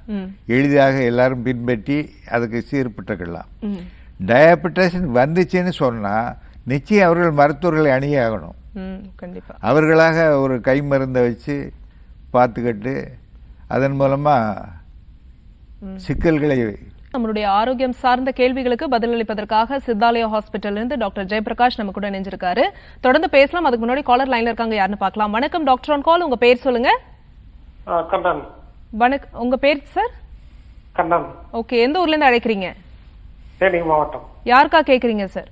எளிதாக எல்லாரும் பின்பற்றி அதுக்கு சீர்பட்டுக்கலாம். டயபெட்டிஸ் வந்துச்சுன்னு சொன்னால் நிச்சயம் அவர்கள் மருத்துவர்களை அணுகியாகணும். கண்டிப்பாக அவர்களாக ஒரு கை மருந்தை வச்சு பார்த்துக்கிட்டு அதன் மூலமாக சிக்கல்களை. நம்மளுடைய ஆரோக்கியம் சார்ந்த கேள்விகளுக்கு பதிலளிப்பதற்காக சித்தாலயா ஹாஸ்பிட்டல் இருந்து டாக்டர் ஜெயபிரகாஷ் நம்ம கூட இணைஞ்சிருக்காரு. தொடர்ந்து பேசலாம். அதுக்கு முன்னாடி காலர் லைன்ல இருக்காங்க, யாருன்னு பார்க்கலாம். வணக்கம் டாக்டர் ஆன் கால், உங்க பேர் சொல்லுங்க. கண்ணன். வணக்கம், உங்க பேர் சார்? கண்ணன். ஓகே, எந்த ஊர்ல இருந்து அழைக்கிறீங்க? தேனி மாவட்டம். யாருக்கா கேக்குறீங்க சார்?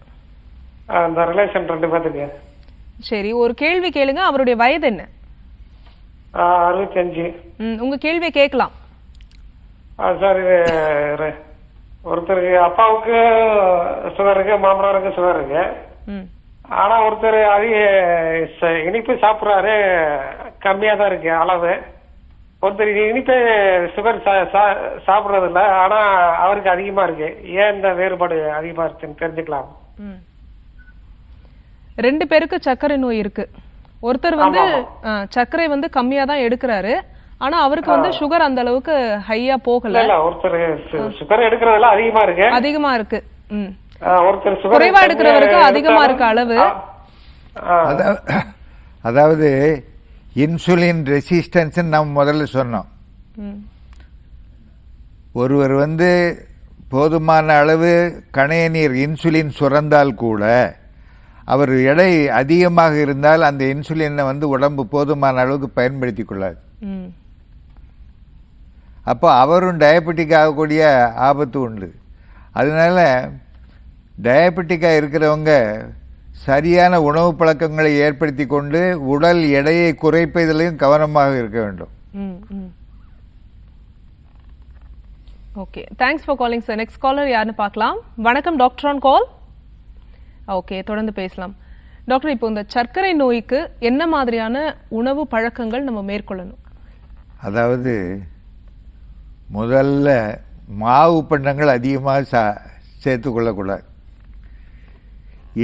அந்த ரிலேஷன் 2 பேருக்கு. சரி, ஒரு கேள்வி கேளுங்க. அவருடைய வயது என்ன? 65. உங்க கேள்வியை கேட்கலாம் சார். ஒருத்தருக்கு அப்பாவுக்கு சுகர் இருக்கு, மாமனாருக்கு சுகர் இருக்கு. ஆனா ஒருத்தர் அதிக இனிப்பு சாப்பிட்றாரு, கம்மியா தான் இருக்கு அளவு. ஒருத்தர் இனிப்பே சுகர் சாப்பிட்றது இல்லை, ஆனா அவருக்கு அதிகமா இருக்கு. ஏன் இந்த வேறுபாடு அதிகமா இருக்குன்னு தெரிஞ்சுக்கலாம். 2 பேருக்கு சர்க்கரை நோய் இருக்கு. ஒருத்தர் வந்து சர்க்கரை வந்து கம்மியா தான் எடுக்கிறாரு, ஆனா அவருக்கு வந்து சுகர் அந்த அளவுக்கு ஹையா போகல. ஒருத்தர் சுகர் எடுக்கிறதுல அதிகமா இருக்கு. ஒருத்தர் சுகர் குறைவா எடுக்கிறவருக்கு அதிகமா இருக்கு அளவு. அதாவது இன்சுலின் ரெசிஸ்டன்ஸ் நம்ம முதல்ல சொன்னோம். ஒருவர் வந்து போதுமான அளவு கணைய நீர் இன்சுலின் சுரந்தால் கூட அவர் எடை அதிகமாக இருந்தால் அந்த இன்சுலினை வந்து உடம்பு போதுமான அளவுக்கு பயன்படுத்தி கொள்ளாது. அப்போ அவரும் டயபெட்டிக் ஆகக்கூடிய ஆபத்து உண்டு. அதனால டயபெட்டிக்காக இருக்கிறவங்க சரியான உணவு பழக்கங்களை ஏற்படுத்தி கொண்டு உடல் எடையை குறைப்பதிலையும் கவனமாக இருக்க வேண்டும். Okay, thanks for calling sir. Next caller யாருன்னு பார்க்கலாம். வணக்கம் டாக்டர் ஆன் கால். ஓகே, தொடர்ந்து பேசலாம். டாக்டர், இப்போ இந்த சர்க்கரை நோய்க்கு என்ன மாதிரியான உணவு பழக்கங்கள் நம்ம மேற்கொள்ளணும்? அதாவது முதல்ல மாவு பண்டங்கள் அதிகமாக சேர்த்து கொள்ளக்கூடாது.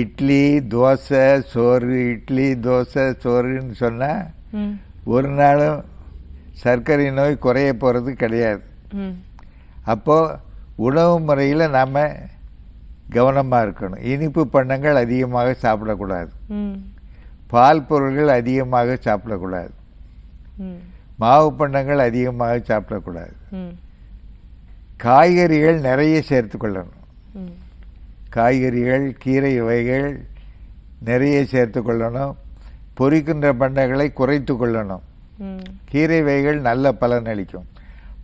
இட்லி தோசை சோறு, இட்லி தோசை சோறுன்னு சொன்னால் ஒரு நாளும் சர்க்கரை நோய் குறைய போகிறது கிடையாது. அப்போது உணவு முறையில் நாம் கவனமாக இருக்கணும். இனிப்பு பண்டங்கள் அதிகமாக சாப்பிடக்கூடாது, பால் பொருள்கள் அதிகமாக சாப்பிடக்கூடாது, மாவு பண்டங்கள் அதிகமாக சாப்பிடக்கூடாது, காய்கறிகள் நிறைய சேர்த்து கொள்ளணும். காய்கறிகள் கீரை வகைகள் நிறைய சேர்த்து கொள்ளணும். பொரிக்கின்ற பண்டங்களை குறைத்து கொள்ளணும். கீரை வகைகள் நல்ல பலன் அளிக்கும்.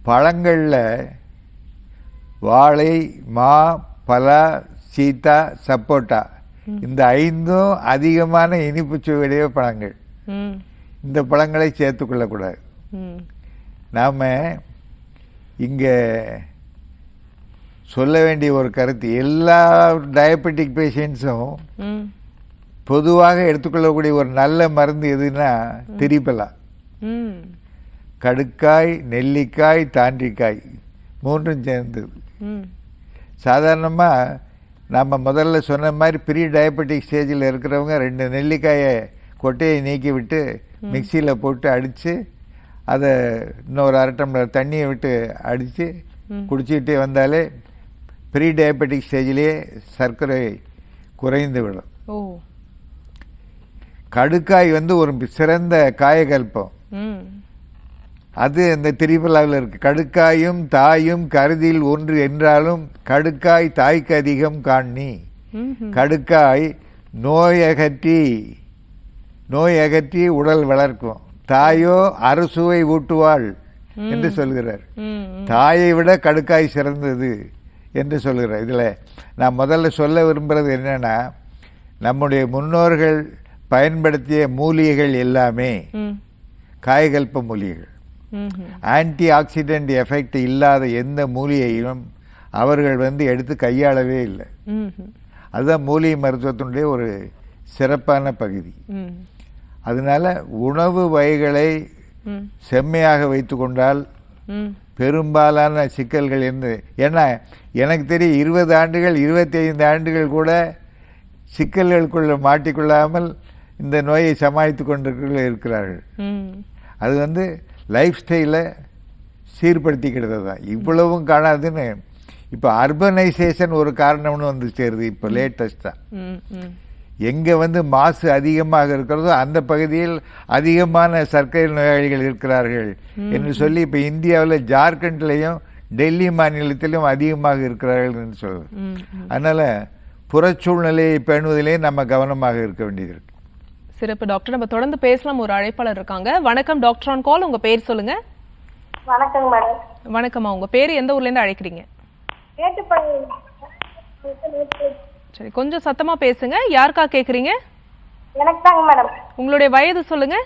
பழங்களில் வாழை, மா, பலா, சீத்தா, சப்போட்டா இந்த 5ம் அதிகமான இனிப்பு சுவையுடைய பழங்கள். இந்த பழங்களை சேர்த்து கொள்ளக்கூடாது. நாம் இங்கே சொல்ல வேண்டிய ஒரு கருத்து, எல்லா டயபெட்டிக் பேஷண்ட்ஸும் பொதுவாக எடுத்துக்கொள்ளக்கூடிய ஒரு நல்ல மருந்து எதுன்னா திரிபலா. கடுக்காய், நெல்லிக்காய், தாண்டிக்காய் 3ம் சேர்ந்தது. சாதாரணமாக நம்ம முதல்ல சொன்ன மாதிரி ப்ரீ டயபெட்டிக் ஸ்டேஜில் இருக்கிறவங்க 2 நெல்லிக்காயை கொட்டையை நீக்கி விட்டு மிக்சியில் போட்டு அடித்து அதை இன்னொரு 1/2 டம்ளர் தண்ணியை விட்டு அடித்து குடிச்சிக்கிட்டே வந்தாலே ப்ரீ டயபெட்டிக் ஸ்டேஜிலேயே சர்க்கரை குறைந்து விடும். ஓ. கடுக்காய் வந்து ஒரு சிறந்த காயகல்பம். அது இந்த திரிபலாவில் இருக்கு. கடுக்காயும் தாயும் கருதில் ஒன்று என்றாலும் கடுக்காய் தாய்க்கு அதிகம் காணி. கடுக்காய் நோய் அகற்றி உடல் வளர்க்கும். தாயோ அறுசுவை ஊட்டுவாள் என்று சொல்கிறார். தாயை விட கடுக்காய் சிறந்தது என்று சொல்கிறார். இதில் நான் முதல்ல சொல்ல விரும்புகிறது என்னன்னா, நம்முடைய முன்னோர்கள் பயன்படுத்திய மூலிகைகள் எல்லாமே காயகல்ப மூலிகைகள். ஆன்டி ஆக்சிடென்ட் எஃபெக்ட் இல்லாத எந்த மூலிகையும் அவர்கள் வந்து எடுத்து கையாளவே இல்லை. அதுதான் மூலிகை மருத்துவத்தினுடைய ஒரு சிறப்பான பகுதி. அதனால உணவு வகைகளை செம்மையாக வைத்து கொண்டால் பெரும்பாலான சிக்கல்கள் இருந்து, ஏன்னா எனக்கு தெரியும் 20 ஆண்டுகள் 25 ஆண்டுகள் கூட சிக்கல்களுக்குள்ள மாட்டிக்கொள்ளாமல் இந்த நோயை சமாளித்து கொண்டு இருக்கிறார்கள். அது வந்து லைஃப் ஸ்டைலை சீர்படுத்திக்கிறது தான். இவ்வளவும் காணாதுன்னு இப்போ அர்பனைசேஷன் ஒரு காரணம்னு வந்து சேருது. இப்போ லேட்டஸ்டாக எங்கே வந்து மாசு அதிகமாக இருக்கிறதோ அந்த பகுதியில் அதிகமான சர்க்கரை நோயாளிகள் இருக்கிறார்கள் என்று சொல்லி இப்போ இந்தியாவில் ஜார்க்கண்ட்லேயும் டெல்லி மாநிலத்திலும் அதிகமாக இருக்கிறார்கள் என்று சொல்லுது. அதனால் புறச்சூழ்நிலையை பேணுவதிலே நம்ம கவனமாக இருக்க வேண்டியது இருக்கு. சிறப்பு டாக்டர். நம்ம தொடர்ந்து பேசலாம். ஒரு அழைப்பாளர் இருக்காங்க. வணக்கம் டாக்டர் ஆன் கால். உங்க பேர் சொல்லுங்க. வணக்கம் மேடம். வணக்கம்மா. உங்க பேர் எந்த ஊர்ல இருந்து அழைக்கிறீங்க? சரி, கொஞ்சம் சத்தமா பேசுங்க. யாருக்கா கேக்குறீங்க? எனக்கு தாங்க மேடம். உங்களுடைய வயது சொல்லுங்க.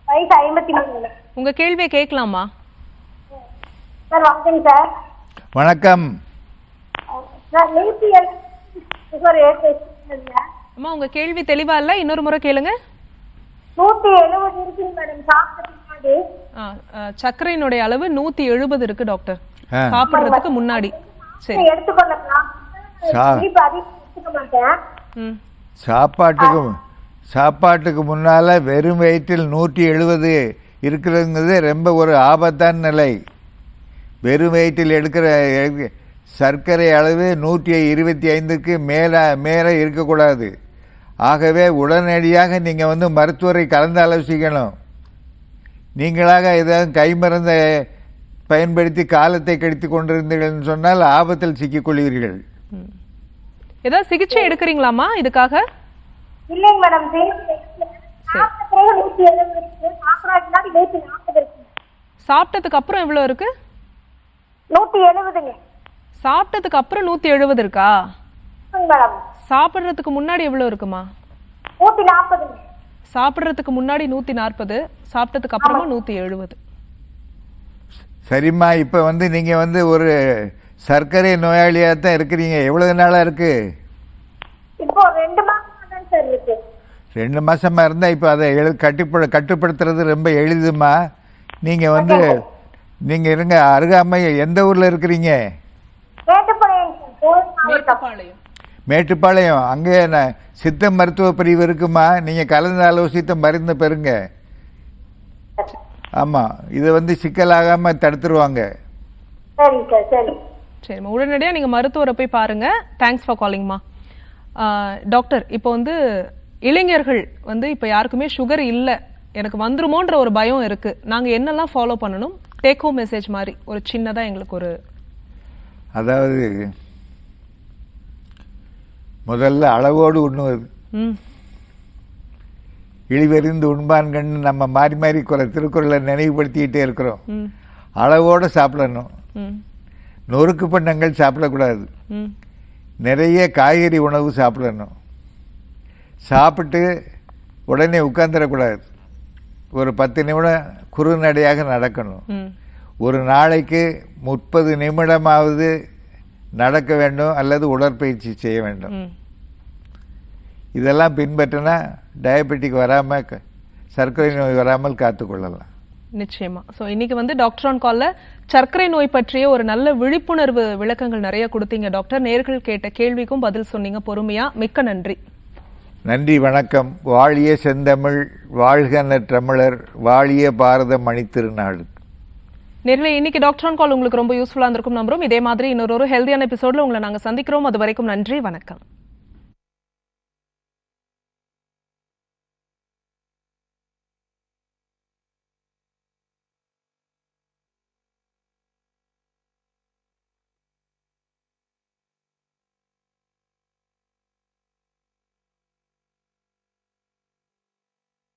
வயசு 53. உங்க கேள்வியை கேட்கலாமா? சார் வணக்கம் சார். வணக்கம். சார் 170 அம்மா, உங்க கேள்வி தெளிவா இல்ல, இன்னொரு முறை கேளுங்க. 170 இருக்கு மேடம். சாப்பிட்டதுக்கு சர்க்கரையினுடைய அளவு 170 இருக்கு டாக்டர், சாப்பிடுறதுக்கு முன்னாடி. சரி, எடுத்துக்கொள்ளலாம். சாப்பாட்டுக்கு முன்னால வெறும் வயிற்றில் 170 இருக்கிறதுங்கிறது ரொம்ப ஒரு ஆபத்தான நிலை. வெறும் வயிற்றில் எடுக்கிற சர்க்கரை அளவு 125க்கு மேலே இருக்கக்கூடாது. ஆகவே உடனடியாக நீங்கள் வந்து மருத்துவரை கலந்து ஆலோசிக்கணும். நீங்களாக ஏதாவது கைமருந்தை பயன்படுத்தி காலத்தை கழித்து கொண்டிருந்தீர்கள் சொன்னால் ஆபத்தில் சிக்கிக்கொள்வீர்கள். ஏதாவது சிகிச்சை எடுக்கிறீங்களாமா இதுக்காக? இல்லைங்க மேடம். சாப்பிட்டதுக்கு அப்புறம் எவ்வளவு இருக்கு? 170. சாப்பிட்டதுக்கு அப்புறம் 170 இருக்கா? மேடம். சாப்பிடுறதுக்கு முன்னாடி எவ்வளவு இருக்குமா? 140. சாப்பிடுறதுக்கு முன்னாடி 140, சாப்பிட்டதுக்கு அப்புறமா 170. சரிம்மா, இப்போ வந்து நீங்கள் வந்து ஒரு சர்க்கரை நோயாளியாக தான் இருக்கிறீங்க. எவ்வளவு நாளாக இருக்கு? இப்போ 2 மாசம் தான் சார் இருக்கு. 2 மாசமா இருந்தால் இப்போ அதை கட்டுப்படுத்துறது ரொம்ப எளிதுமா. நீங்கள் வந்து நீங்கள் இருங்க, அருகாமை எந்த ஊரில் இருக்கிறீங்க? மேட்டுப்பாளையம். அங்கே சித்த மருத்துவ பிரிவு இருக்குமா, நீங்கள் கலந்து ஆலோசித்த மருந்து பெறுங்க. ஆமாம், இதை வந்து சிக்கலாகாமல் தடுத்துருவாங்க. சரிம்மா, உடனடியாக நீங்கள் மருத்துவரை போய் பாருங்க. Thanks for காலிங்மா. டாக்டர், இப்போ வந்து இளைஞர்கள் வந்து இப்போ யாருக்குமே சுகர் இல்லை, எனக்கு வந்துருமோன்ற ஒரு பயம் இருக்கு. நாங்கள் என்னெல்லாம் ஃபாலோ பண்ணணும்? டேக் ஹோம் மெசேஜ் மாதிரி ஒரு சின்னதாக எங்களுக்கு ஒரு. அதாவது முதல்ல அளவோடு உண்ணுவது. இழிவறிந்து உண்பான்கண்ணு நம்ம மாறி மாறி திருக்குறளை நினைவுபடுத்திக்கிட்டே இருக்கிறோம். அளவோடு சாப்பிடணும். நொறுக்கு பண்ணங்கள் சாப்பிடக்கூடாது. நிறைய காய்கறி உணவு சாப்பிடணும். சாப்பிட்டு உடனே உட்கார்ந்துடக்கூடாது. ஒரு 10 நிமிடம் குறுநடையாக நடக்கணும். ஒரு நாளைக்கு 30 நிமிடமாவது நடக்க வேண்டும் அல்லது உடற்பயிற்சி செய்ய வேண்டும். இதெல்லாம் பின்பற்றினா டயபெட்டிக் வராமல், சர்க்கரை நோய் வராமல் காத்துக்கொள்ளலாம். நிச்சயமா. ஸோ இன்னைக்கு வந்து டாக்டர் ஆன் கால்ல சர்க்கரை நோய் பற்றிய ஒரு நல்ல விழிப்புணர்வு விளக்கங்கள் நிறைய கொடுத்தீங்க டாக்டர். நேயர்கள் கேட்ட கேள்விக்கும் பதில் சொன்னீங்க பொறுமையா. மிக்க நன்றி. நன்றி, வணக்கம். வாழிய செந்தமிழ், வாழ்க தமிழர், வாழிய பாரத மணித்திருநாடு. நேர்களே, இன்னைக்கு டாக்டர் ஆன் கால் உங்களுக்கு ரொம்ப யூஸ்ஃபுல்லா இருந்திருக்கும் நம்புறோம். இதே மாதிரி இன்னொரு ஹெல்தியான எபிசோட்ல உங்களை நாங்க சந்திக்கிறோம். அது வரைக்கும் நன்றி, வணக்கம்.